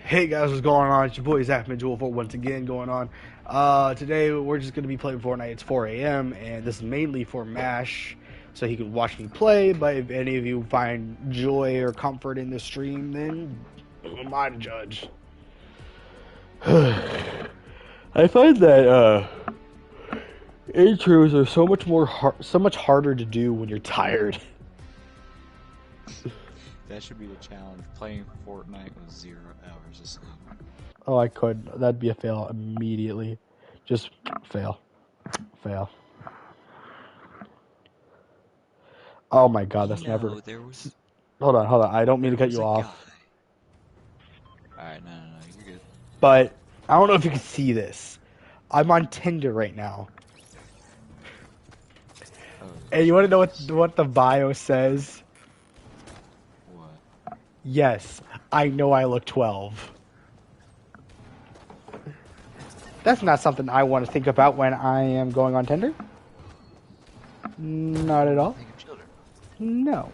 Hey guys, what's going on? It's your boy Zach Midjewel once again going on. Today we're just going to be playing Fortnite. It's 4 a.m. and this is mainly for MASH, so he can watch me play. But if any of you find joy or comfort in the stream, then who am I to judge? I find that intros are so much harder to do when you're tired. That should be the challenge. Playing Fortnite with 0 hours of sleep. Oh, I could. That'd be a fail immediately. Just fail. Fail. Oh my god, that's never... There was... Hold on. I don't mean to cut you off. Alright, no, you're good. But, I don't know if you can see this. I'm on Tinder right now. Oh, and you want to know what the bio says? What? Yes, I know I look 12. That's not something I want to think about when I am going on Tinder. Not at all. Think of children. No.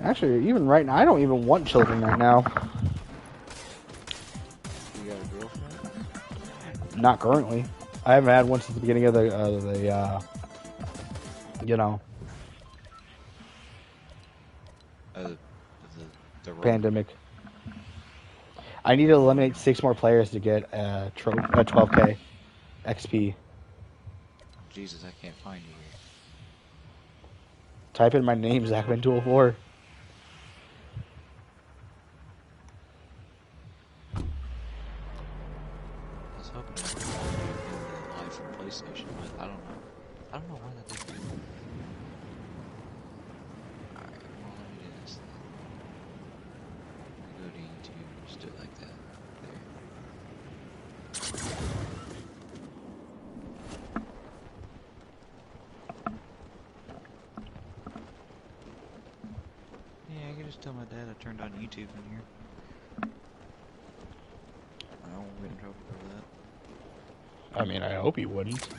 Actually, even right now, I don't even want children right now. You got a girlfriend? Not currently. I haven't had one since the beginning of the pandemic. I need to eliminate 6 more players to get 12k XP. Jesus, I can't find you here. Type in my name, Zachman204. I was hoping to get live from PlayStation, but I don't know. I don't know why that didn't do it. Alright, well, let me do this then. Go to YouTube, just do it like that. There. Yeah, I can just tell my dad I turned on YouTube in here. I won't get in trouble for that. I mean, I hope you wouldn't.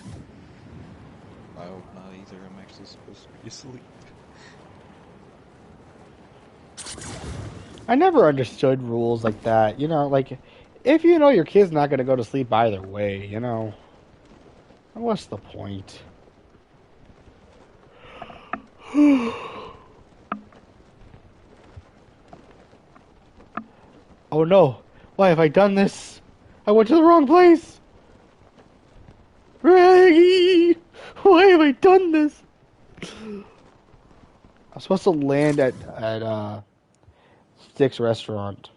I hope not either. I'm actually supposed to be asleep. I never understood rules like that. You know, like, if you know your kid's not going to go to sleep either way, you know, what's the point? Oh no, why have I done this? I went to the wrong place! Craggy! Why have I done this? I'm supposed to land at Stick's restaurant.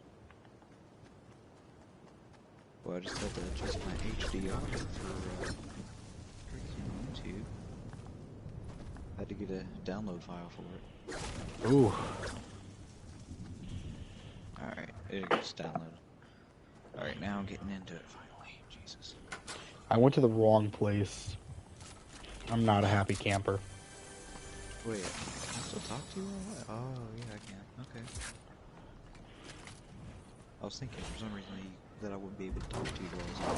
Well, I just had to adjust my HDR for YouTube. I had to get a download file for it. Ooh. Alright, it gets downloaded. Alright, now I'm getting into it finally. Jesus. I went to the wrong place. I'm not a happy camper. Wait, can I still talk to you or what? Oh, yeah, I can. Okay. I was thinking for some reason that I wouldn't be able to talk to you while I was out.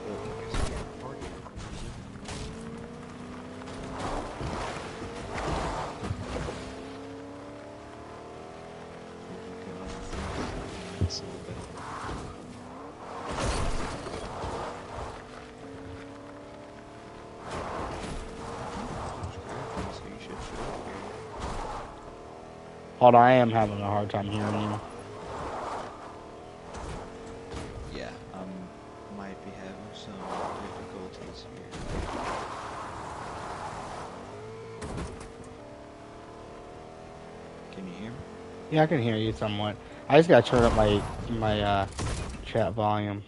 Well, I guess I can't record you. It's a little bit. Hold on, I am having a hard time hearing you. Yeah, might be having some difficulties here. Can you hear me? Yeah, I can hear you somewhat. I just gotta turn up my chat volume.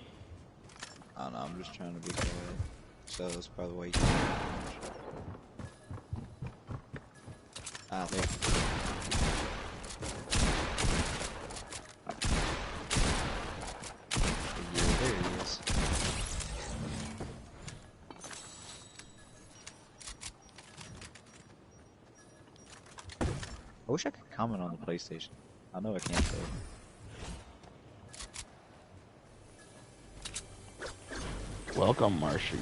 I don't know, I'm just trying to be quiet. So that's probably why you can't hear much. Ah, there. There he is. I wish I could comment on the PlayStation. I know I can't though. Welcome, Marshy.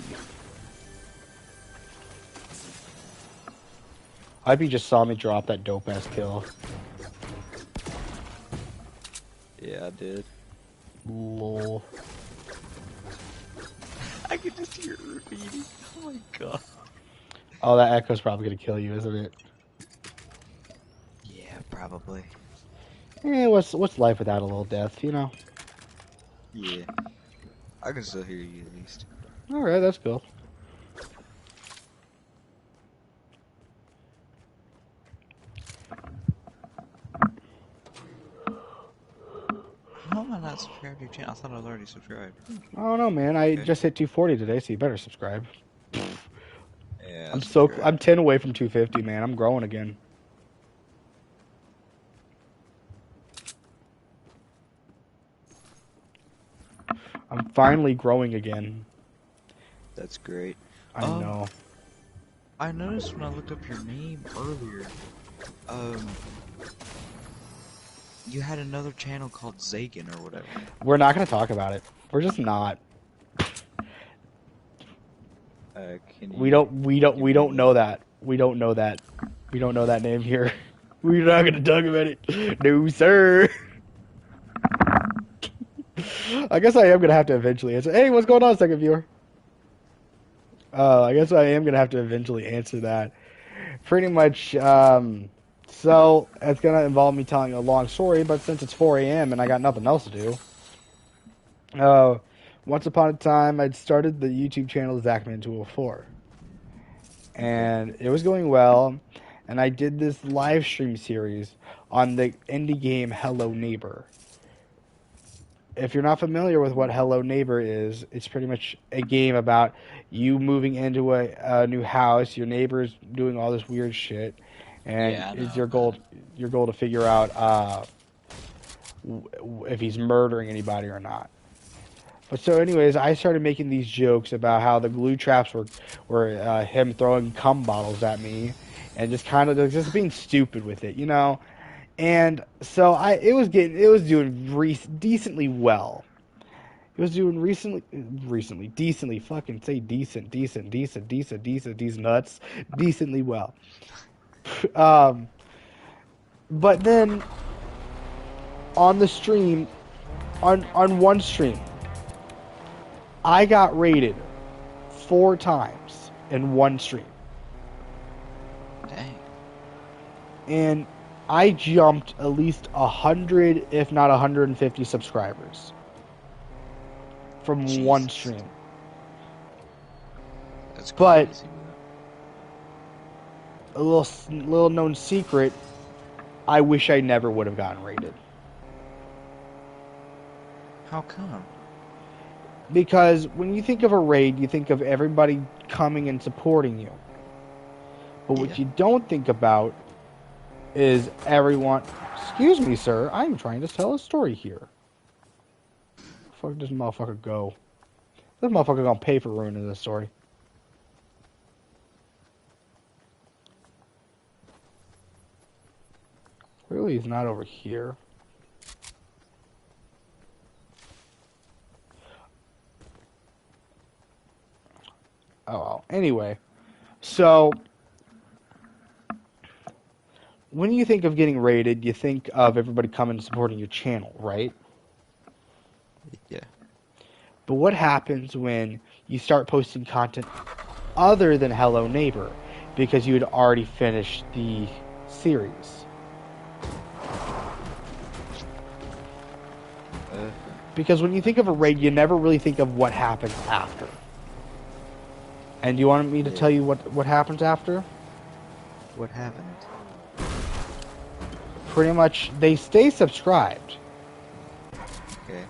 I hope you just saw me drop that dope ass kill. Yeah, I did. Lol. I could just hear it repeating. Oh my god. Oh, that echo's probably gonna kill you, isn't it? Yeah, probably. What's life without a little death, you know? Yeah. I can still hear you at least. Alright, that's cool. How am I not subscribed to your channel? I thought I was already subscribed. I don't know, man. I Okay. just hit 240 today, so you better subscribe. Yeah, I'm 10 away from 250, man. I'm growing again. I'm finally growing again. That's great. I know. I noticed when I looked up your name earlier, you had another channel called Zagan or whatever. We're not gonna talk about it. We're just not. We don't know that. We don't know that. We don't know that name here. We're not gonna talk about it. No, sir. I guess I am gonna have to eventually answer. Hey, what's going on, second viewer? I guess I am gonna have to eventually answer that. Pretty much. So it's gonna involve me telling a long story, but since it's 4 a.m. and I got nothing else to do, once upon a time I'd started the YouTube channel Zachman204, and it was going well, and I did this live stream series on the indie game Hello Neighbor. If you're not familiar with what Hello Neighbor is, it's pretty much a game about you moving into a new house, your neighbor's doing all this weird shit, and it's your goal to figure out if he's murdering anybody or not. But so anyways, I started making these jokes about how the glue traps were him throwing cum bottles at me, and just kind of just being stupid with it, you know. And so it was doing decently well. It was doing decently, fucking say decent nuts, decently well. But then on the stream, on one stream, I got raided 4 times in one stream. Dang. And I jumped at least 100, if not 150 subscribers from one stream. That's crazy. But a little known secret, I wish I never would have gotten raided. How come? Because when you think of a raid, you think of everybody coming and supporting you. But what you don't think about is everyone... Excuse me, sir. I'm trying to tell a story here. Where the fuck does this motherfucker go? This motherfucker gonna pay for ruining this story. Really, he's not over here. Oh, well. Anyway. So... when you think of getting raided, you think of everybody coming and supporting your channel, right? Yeah. But what happens when you start posting content other than Hello Neighbor because you had already finished the series? Because when you think of a raid, you never really think of what happens after. And do you want me to tell you what happens after? What happened? Pretty much, they stay subscribed. Okay.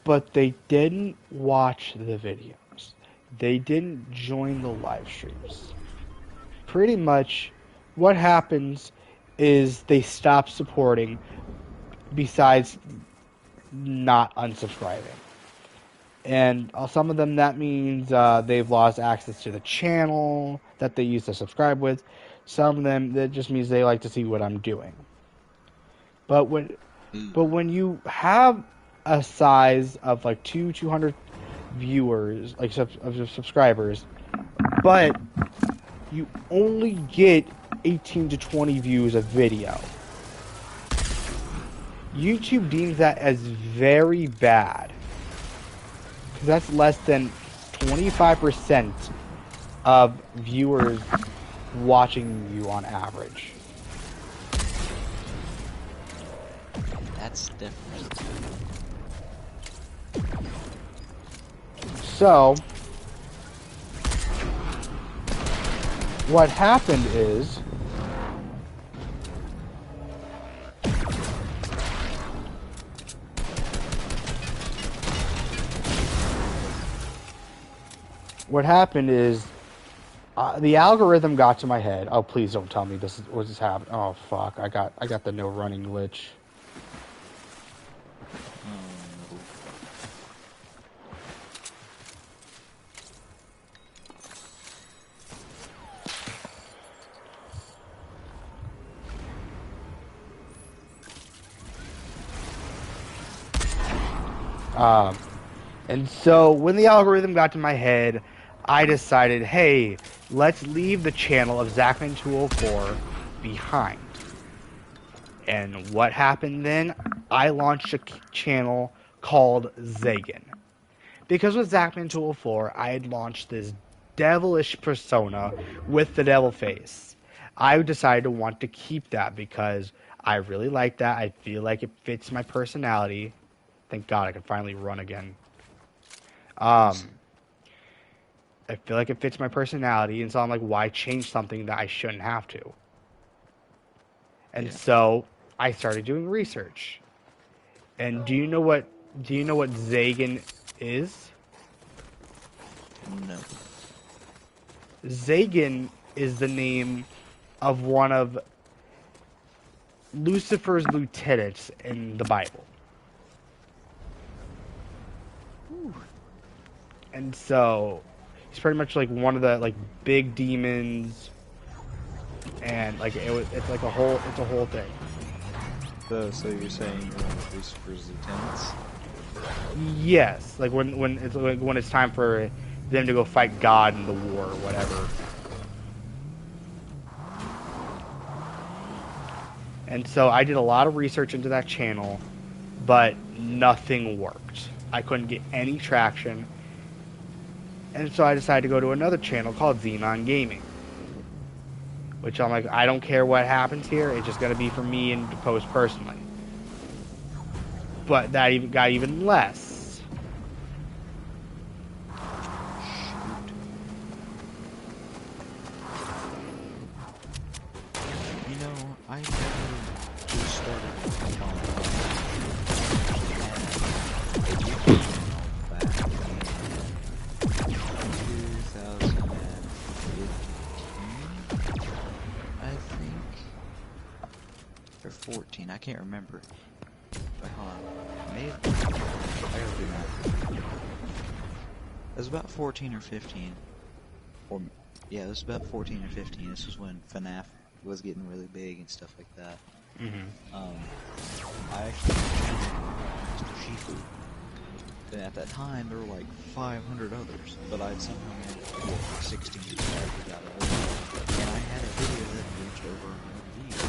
But they didn't watch the videos. They didn't join the live streams. Pretty much, what happens is they stop supporting, besides not unsubscribing. And some of them, that means they've lost access to the channel that they used to subscribe with. Some of them, that just means they like to see what I'm doing. But when you have a size of like 200 viewers, like subscribers, but you only get 18 to 20 views a video, YouTube deems that as very bad. Because that's less than 25% of viewers watching you on average. That's definitely. So, what happened is, the algorithm got to my head. Oh, please don't tell me this is what just happened. Oh fuck! I got the no running glitch. And so when the algorithm got to my head, I decided, hey, let's leave the channel of Zachman204 behind. And what happened then? I launched a channel called Zagan. Because with Zachman204, I had launched this devilish persona with the devil face. I decided to want to keep that because I really like that. I feel like it fits my personality. Thank God I can finally run again. I feel like it fits my personality, and so I'm like, why change something that I shouldn't have to? And so I started doing research. And do you know what Zagan is? No. Zagan is the name of one of Lucifer's lieutenants in the Bible. Ooh. And so he's pretty much like one of the like big demons, and like it's like a whole thing. So you're saying you're one of Lucifer's lieutenants? Yes, like when it's time for them to go fight God in the war or whatever. And so I did a lot of research into that channel, but nothing worked. I couldn't get any traction. And so I decided to go to another channel called Xenon Gaming. Which I'm like, I don't care what happens here, it's just gonna be for me and to post personally. But that even got even less. You know, I never just started working on back in 2015, I think, or 14. I can't remember. Wait, hold on. Maybe I gotta do that. It was about 14 or 15, or yeah, it was about 14 or 15. This was when FNAF was getting really big and stuff like that. I actually Mr. Shifu. And at that time, there were like 500 others, but I'd somehow managed to get 16 subscribers out of it. And I had a video that reached over 100 views.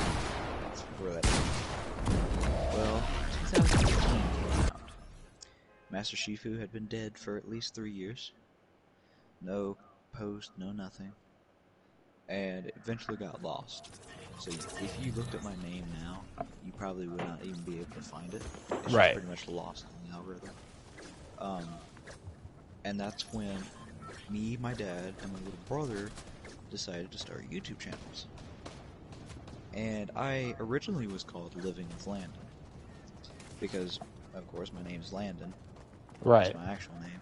That's where that is. Well, 2015 came out. Master Shifu had been dead for at least 3 years. No post, no nothing. And it eventually got lost. So if you looked at my name now, you probably would not even be able to find it. It's just pretty much lost in the algorithm. And that's when me, my dad, and my little brother decided to start YouTube channels. And I originally was called Living with Landon. Because, of course, my name's Landon. Right. That's my actual name.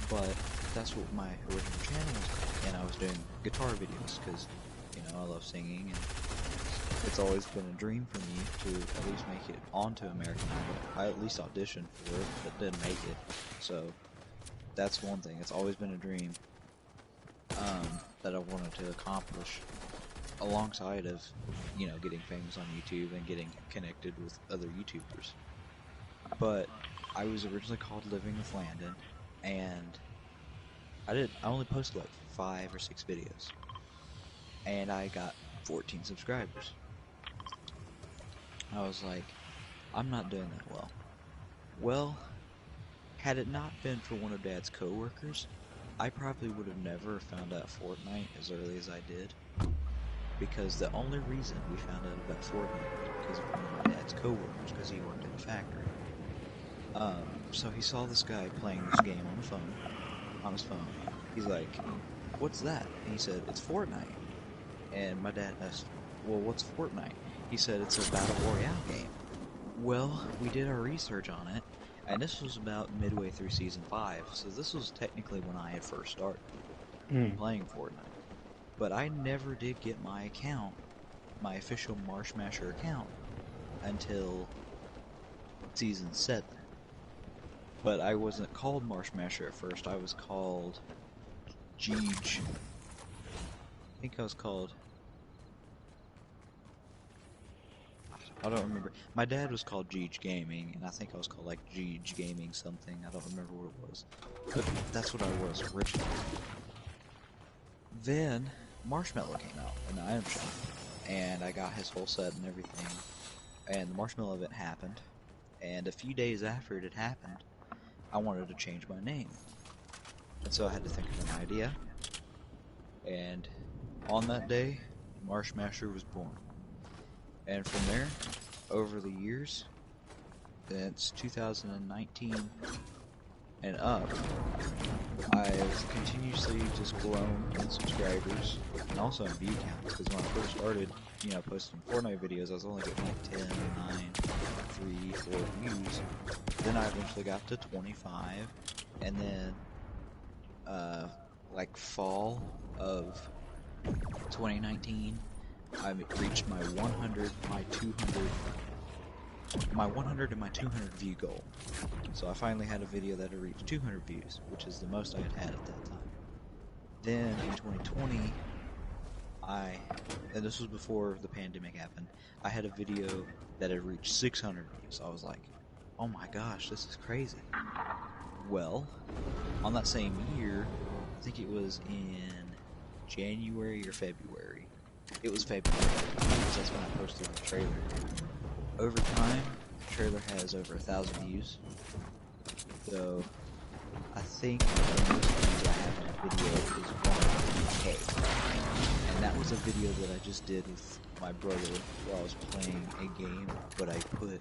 But that's what my original channel was called. And I was doing guitar videos because, you know, I love singing, and it's always been a dream for me to at least make it onto American Idol. I at least auditioned for it, but didn't make it. So that's one thing. It's always been a dream that I wanted to accomplish alongside of, you know, getting famous on YouTube and getting connected with other YouTubers. But I was originally called Living with Landon, and I only posted like 5 or 6 videos, and I got 14 subscribers. I was like, I'm not doing that well. Well, had it not been for one of Dad's coworkers, I probably would have never found out Fortnite as early as I did. Because the only reason we found out about Fortnite was because of one of my dad's coworkers, because he worked in a factory. So he saw this guy playing this game on his phone. He's like, "What's that?" And he said, "It's Fortnite." And my dad asked, "Well, what's Fortnite?" He said, "It's a battle royale game." Well, we did our research on it, and this was about midway through season 5, so this was technically when I had first started playing Fortnite. But I never did get my account, my official Marshmasher account, until season 7. But I wasn't called Marshmasher at first, I was called GORGE. I think I was called... I don't remember. My dad was called GORGE Gaming, and I think I was called like GORGE Gaming something. I don't remember what it was. But that's what I was originally. Then Marshmallow came out in the item shop, and I got his whole set and everything, and the Marshmallow event happened, and a few days after it had happened, I wanted to change my name, and so I had to think of an idea, and on that day, Marshmasher was born, and from there, over the years, since 2019 and up, I've continuously just grown in subscribers and also in view counts, because when I first started, posting Fortnite videos, I was only getting like 10, 9, 3, 4 views. Then I eventually got to 25, and then, like fall of 2019, I reached my 100, my 200, my 100 and my 200 view goal. So I finally had a video that had reached 200 views, which is the most I had at that time. Then in 2020, and this was before the pandemic happened, I had a video that had reached 600 views. I was like, oh my gosh, this is crazy. Well, on that same year, I think it was in January or February. It was February, because that's when I posted the trailer. Over time, the trailer has over 1,000 views. So, I think the most views I have in a video is 1K. And that was a video that I just did with my brother while I was playing a game, but I put,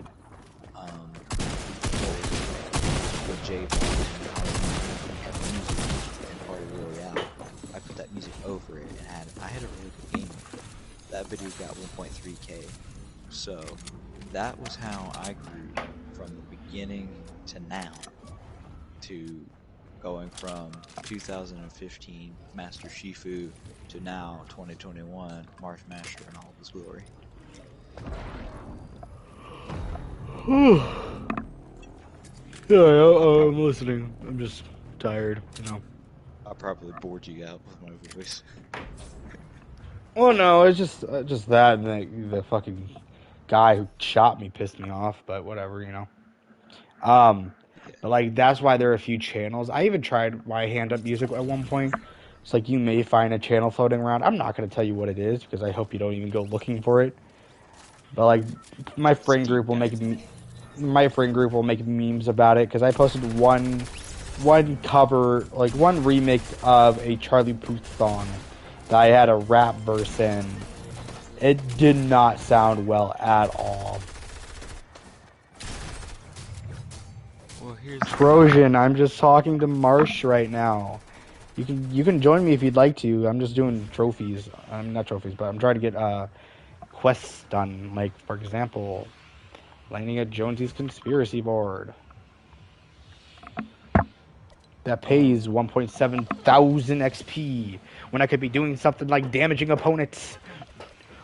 the J-Pop and music and Party Royale. I put that music over it, and I had a really good game with it. That video got 1.3K. So, that was how I grew from the beginning to now, to going from 2015 Master Shifu to now 2021 Marshmasher in all of his glory. Yeah, I'm listening. I'm just tired, I probably bored you out with my voice. Well, no, it's just that and the fucking guy who shot me pissed me off, but whatever, But like that's why there are a few channels. I even tried my hand up music at one point. It's like you may find a channel floating around. I'm not gonna tell you what it is because I hope you don't even go looking for it. But like my friend group will make memes about it because I posted one cover, like one remix of a Charlie Puth song that I had a rap verse in. It did not sound well at all. Well, here's Trojan, I'm just talking to Marsh right now. You can join me if you'd like to. I'm just doing trophies. I'm not trophies, but I'm trying to get quests done. Like for example, landing at Jonesy's conspiracy board. That pays 1.7 thousand XP when I could be doing something like damaging opponents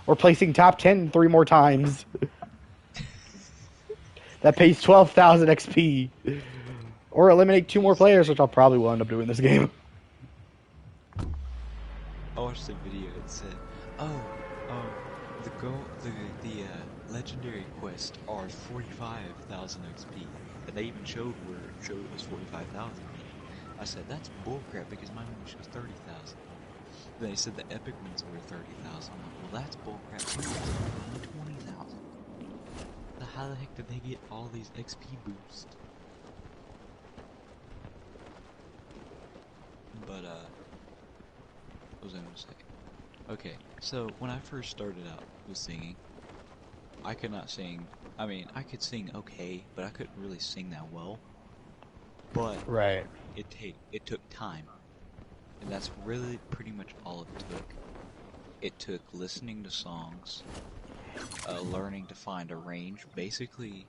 or placing top 10 3 more times. That pays 12,000 XP. Or eliminate 2 more players, which I'll probably will end up doing this game. I watched the video. It said, "Oh, the legendary quest are 45,000 XP," and they even showed where it showed it was 45,000. I said, "That's bullcrap because mine only shows 30,000." Then they said the epic ones were 30,000. Well, that's bullcrap too. It's only 20,000. The how the heck did they get all these XP boosts? But, what was I going to say? Okay, so when I first started out with singing, I could not sing. I mean, I could sing okay, but I couldn't really sing that well. But Right. it took time, and that's really pretty much all it took. It took listening to songs, learning to find a range, basically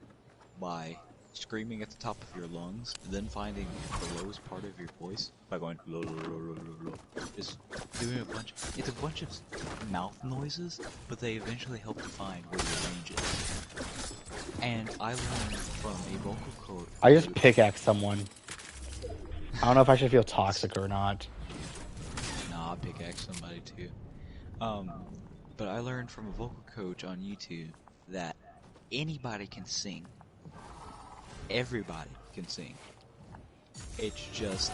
by screaming at the top of your lungs, and then finding the lowest part of your voice by going low, low, low, low, low, low. Just doing it's a bunch of mouth noises, but they eventually help define where your range is. And I learned from a vocal coach. I just pickaxe someone. I don't know if I should feel toxic or not. Nah, I'll pickaxe somebody too. But I learned from a vocal coach on YouTube that anybody can sing. Everybody can sing. It's just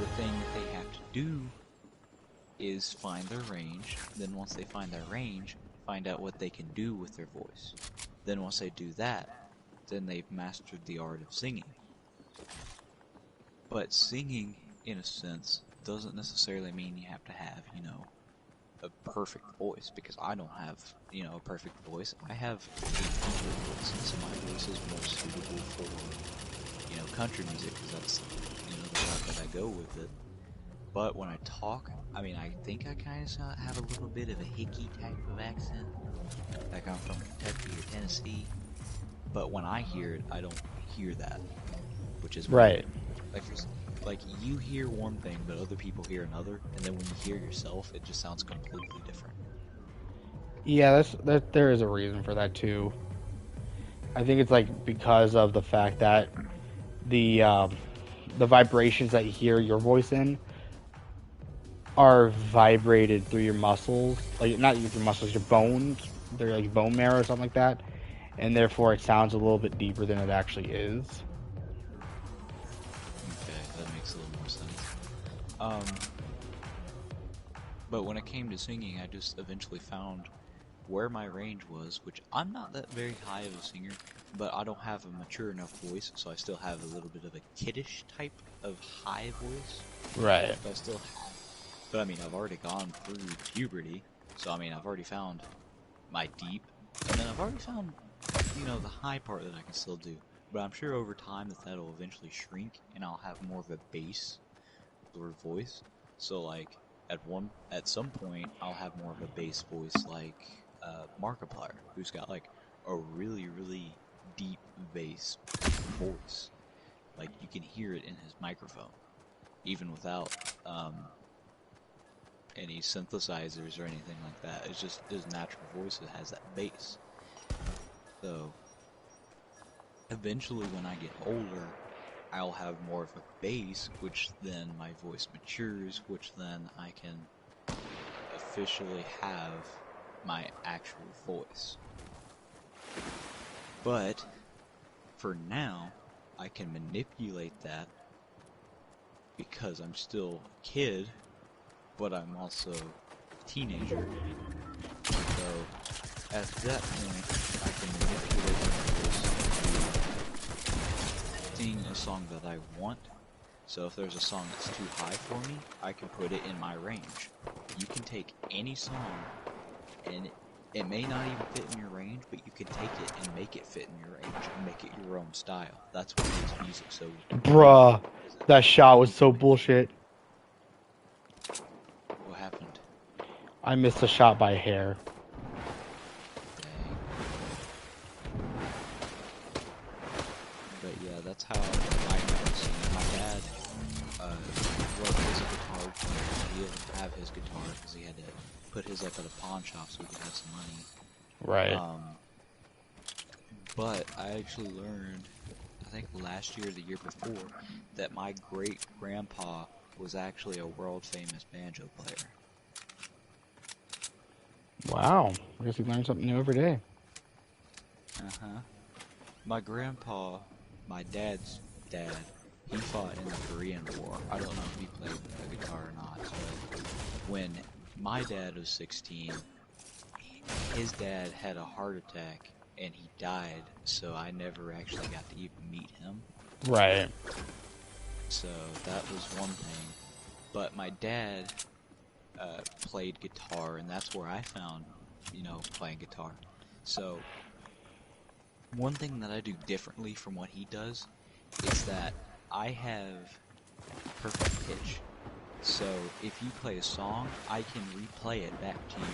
the thing that they have to do is find their range. Then once they find their range, find out what they can do with their voice. Then once they do that, then they've mastered the art of singing. But singing, in a sense, doesn't necessarily mean you have to have, you know, a perfect voice, because I don't have, you know, a perfect voice. I have a country voice, so my voice is more suitable for, you know, country music, because that's, you know, the route that I go with it. But when I talk, I mean, I think I kind of have a little bit of a hickey type of accent, like I'm from Kentucky or Tennessee. But when I hear it, I don't hear that, which is Right. weird. Like you hear one thing, but other people hear another, and then when you hear yourself, it just sounds completely different. Yeah, there is a reason for that too. I think it's like because of the fact that the vibrations that you hear your voice in are vibrated through your muscles, like not your muscles, your bones. They're like bone marrow or something like that, and therefore it sounds a little bit deeper than it actually is. Okay, that makes a little more sense. But when it came to singing, I just eventually found where my range was, which I'm not that very high of a singer, but I don't have a mature enough voice, so I still have a little bit of a kiddish type of high voice. Right. But I mean, I've already gone through puberty, so I mean, I've already found my deep, and then I've already found, you know, the high part that I can still do. But I'm sure over time that'll eventually shrink, and I'll have more of a bass or voice. So like at some point, I'll have more of a bass voice like Markiplier, who's got like a really, really deep bass voice. Like you can hear it in his microphone, even without any synthesizers or anything like that. It's just his natural voice that has that bass. So eventually, when I get older, I'll have more of a bass, which then my voice matures, which then I can officially have my actual voice. But for now, I can manipulate that because I'm still a kid, but I'm also a teenager. So at that point, I can manipulate my voice to sing a song that I want. So if there's a song that's too high for me, I can put it in my range. You can take any song, and it may not even fit in your range, but you can take it and make it fit in your range and make it your own style. That's what makes music so... Bruh, that shot was so bullshit. What happened? I missed a shot by a hair. Dang. But yeah, that's how I got singing. My dad was a guitar player. He didn't have his guitar because he had to put his up at a pawn shop so he could have some money. Right. But I actually learned, I think last year or the year before, that my great-grandpa was actually a world-famous banjo player. Wow. I guess we learn something new every day. Uh-huh. My grandpa, my dad's dad, he fought in the Korean War. I don't know if he played a guitar or not, but when my dad was 16, his dad had a heart attack and he died, so I never actually got to even meet him. Right. So that was one thing. But my dad played guitar, and that's where I found, playing guitar. So one thing that I do differently from what he does is that I have perfect pitch. So if you play a song, I can replay it back to you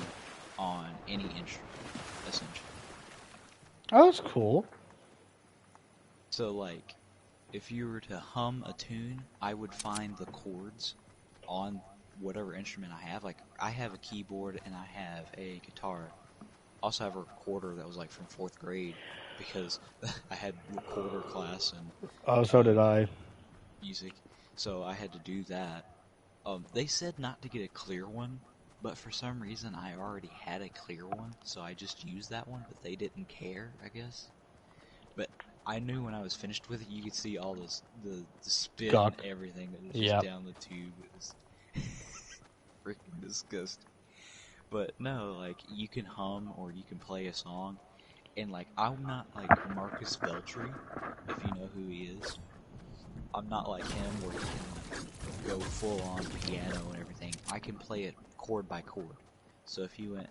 on any instrument, essentially. Oh, that's cool. So like, if you were to hum a tune, I would find the chords on whatever instrument I have. Like, I have a keyboard and I have a guitar. Also have a recorder that was like from 4th grade because I had recorder class and Oh, so did I. music, so I had to do that. They said not to get a clear one, but for some reason I already had a clear one, so I just used that one, but they didn't care, I guess. But I knew when I was finished with it, you could see all this, the spit Gawk. and everything that was just Yep. down the tube. It was freaking disgusting. But no, like, you can hum or you can play a song, and like, I'm not like Marcus Beltry, if you know who he is. I'm not like him where he can go full on piano and everything. I can play it chord by chord. So if you went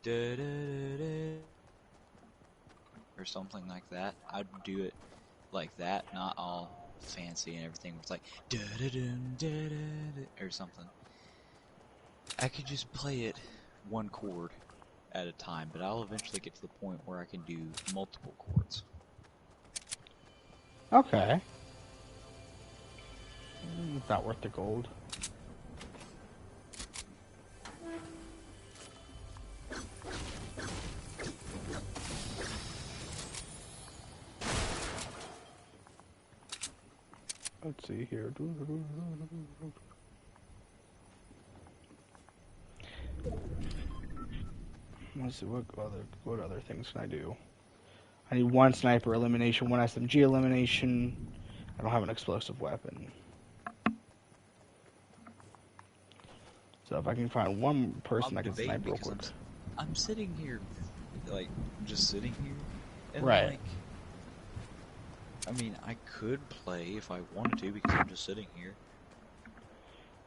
da da da da or something like that, I'd do it like that, not all fancy and everything. It's like da da da da da or something. I could just play it one chord at a time, but I'll eventually get to the point where I can do multiple chords. Okay. It's not worth the gold. Let's see here. Let's see what other things can I do. I need 1 sniper elimination, 1 SMG elimination. I don't have an explosive weapon. So if I can find one person I can snipe real quick. I'm sitting here, like, just sitting here, and Right. like, I mean, I could play if I wanted to because I'm just sitting here,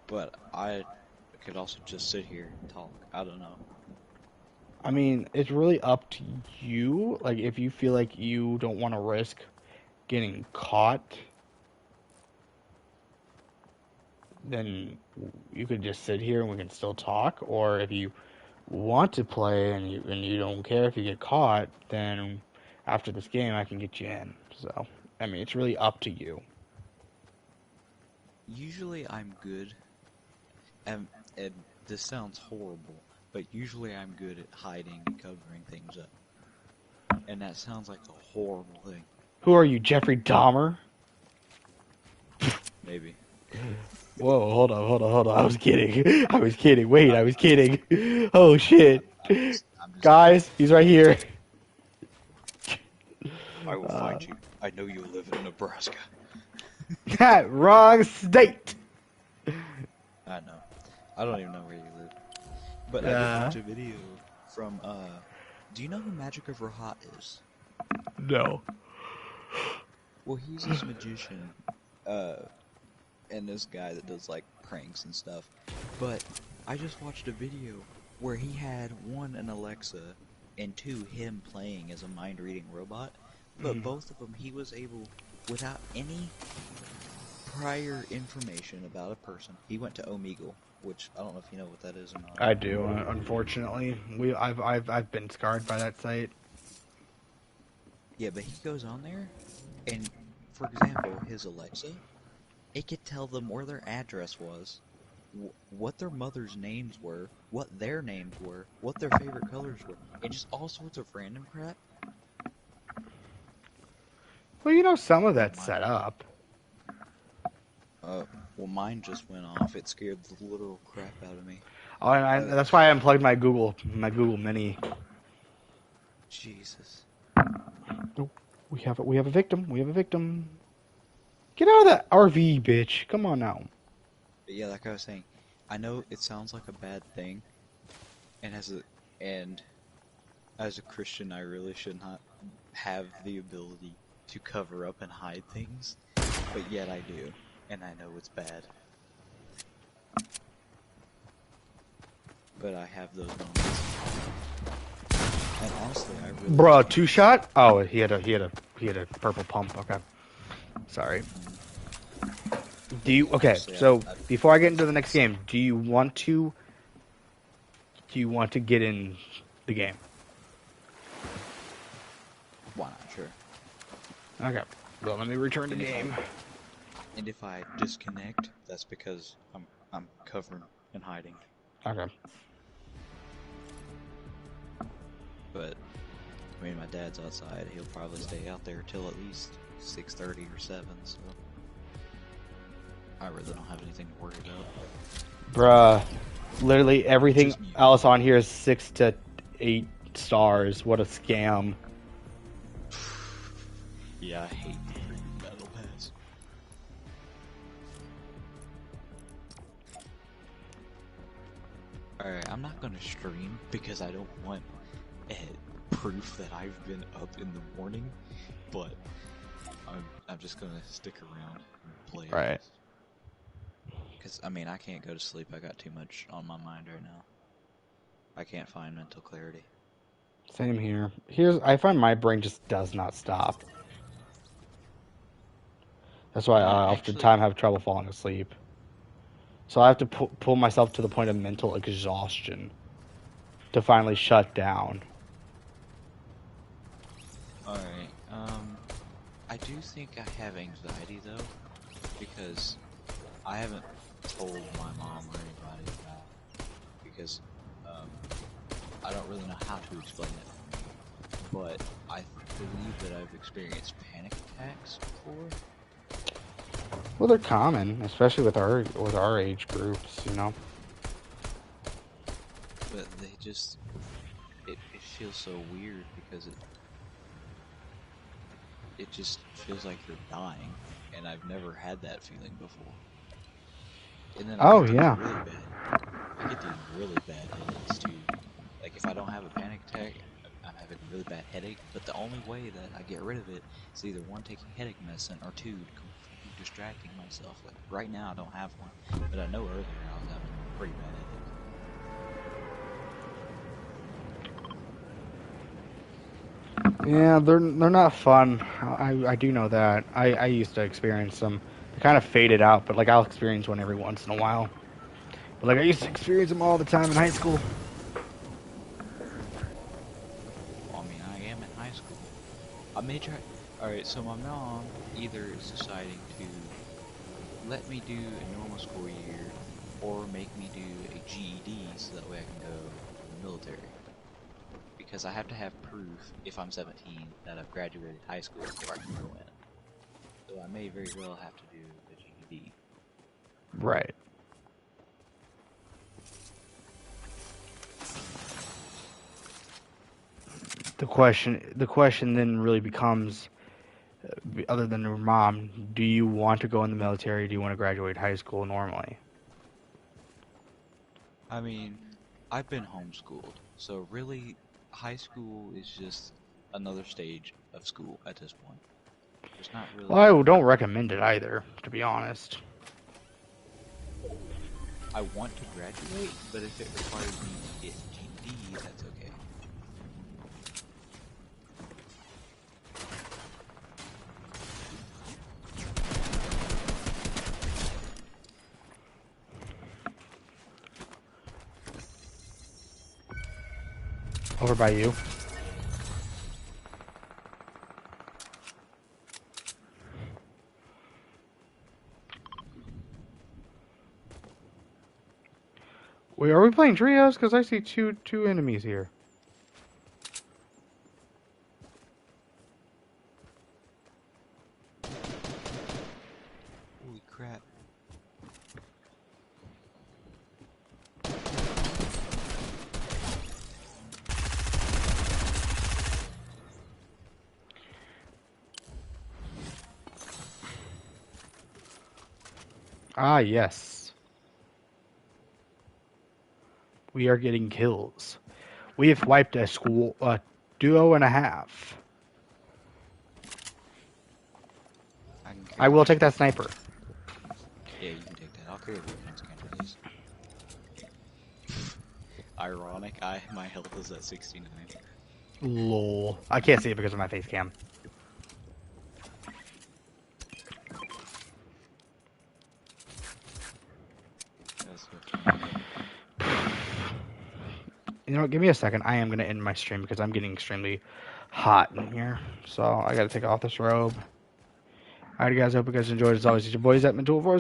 but I could also just sit here and talk. I don't know. I mean, it's really up to you. Like, if you feel like you don't want to risk getting caught, then you could just sit here and we can still talk. Or if you want to play and you don't care if you get caught, then after this game I can get you in. So, I mean, it's really up to you. Usually I'm good, and this sounds horrible, but usually I'm good at hiding and covering things up. And that sounds like a horrible thing. Who are you, Jeffrey Dahmer? Maybe. Whoa, hold on. I was kidding. I was kidding. Wait, I was kidding. Oh, shit. I'm just Guys, he's right here. I will find you. I know you live in Nebraska. Wrong state. I know. I don't even know where you live. But I did watch a video from, do you know who Magic of Rahat is? No. Well, he's this magician, and this guy that does, like, pranks and stuff. But I just watched a video where he had, 1, an Alexa, and 2, him playing as a mind-reading robot. But both of them, he was able, without any prior information about a person, he went to Omegle, which I don't know if you know what that is or not. I do, unfortunately. I've been scarred by that site. Yeah, but he goes on there, and for example, his Alexa, it could tell them where their address was, what their mother's names were, what their names were, what their favorite colors were, and just all sorts of random crap. Well, you know, some of that's set up. Well, mine just went off. It scared the literal crap out of me. Oh, that's why I unplugged my Google Mini. Jesus. Oh, we have a victim. We have a victim. Get out of that RV, bitch. Come on now. But yeah, like I was saying, I know it sounds like a bad thing, and As a Christian, I really should not have the ability to cover up and hide things, but yet I do, and I know it's bad. But I have those moments. And honestly, I really Bruh, two shot? Oh, he had a purple pump. Okay. Sorry. Do you okay, so before I get into the next game, do you want to get in the game? Why not? Sure. Okay. Well, let me return to game. And if I disconnect, that's because I'm covering and hiding. Okay. But I mean, my dad's outside. He'll probably stay out there till at least 6:30 or 7. So I really don't have anything to worry about. Bruh, literally everything else on here is 6 to 8 stars. What a scam. Yeah, I hate the freaking battle pass. Alright, I'm not gonna stream because I don't want proof that I've been up in the morning, but I'm just gonna stick around and play. Right. Because, I mean, I can't go to sleep. I got too much on my mind right now. I can't find mental clarity. Same here. I find my brain just does not stop. That's why I oftentimes have trouble falling asleep. So I have to pull myself to the point of mental exhaustion to finally shut down. Alright, I do think I have anxiety though, because I haven't told my mom or anybody about it, because I don't really know how to explain it, but I believe that I've experienced panic attacks before. Well, they're common, especially with our age groups, you know. But they just it feels so weird because it just feels like you're dying, and I've never had that feeling before. And then I get these really bad headaches too. Like if I don't have a panic attack, I'm having a really bad headache. But the only way that I get rid of it is either one, taking headache medicine, or two, completely distracting myself. Like right now I don't have one, but I know earlier I was having a pretty bad headache. Yeah, they're not fun. I do know that. I used to experience them. They kind of faded out, but like I'll experience one every once in a while. But like I used to experience them all the time in high school. Well, I mean, I am in high school. I may try. Alright, so my mom either is deciding to let me do a normal school year or make me do a GED so that way I can go to the military. Because I have to have proof, if I'm 17, that I've graduated high school before I can go in. So I may very well have to do a GED. Right. The question then really becomes, other than your mom, do you want to go in the military? Do you want to graduate high school normally? I mean, I've been homeschooled, so really, high school is just another stage of school at this point. There's not really... Well, I don't recommend it either, to be honest. I want to graduate, but if it requires me to get a GED, that's okay. Over by you. Wait, are we playing trios? Because I see two enemies here. Holy crap. Ah, yes. We are getting kills. We have wiped a duo and a half. I will take that sniper. Yeah, you can take that. I'll carry the recon scanner at least. Ironic, my health is at 69. Lol. I can't see it because of my face cam. That's so funny. You know what? Give me a second. I am going to end my stream because I'm getting extremely hot in here. So I got to take off this robe. Alright, guys. Hope you guys enjoyed. As always, it's your boys at Mental Force.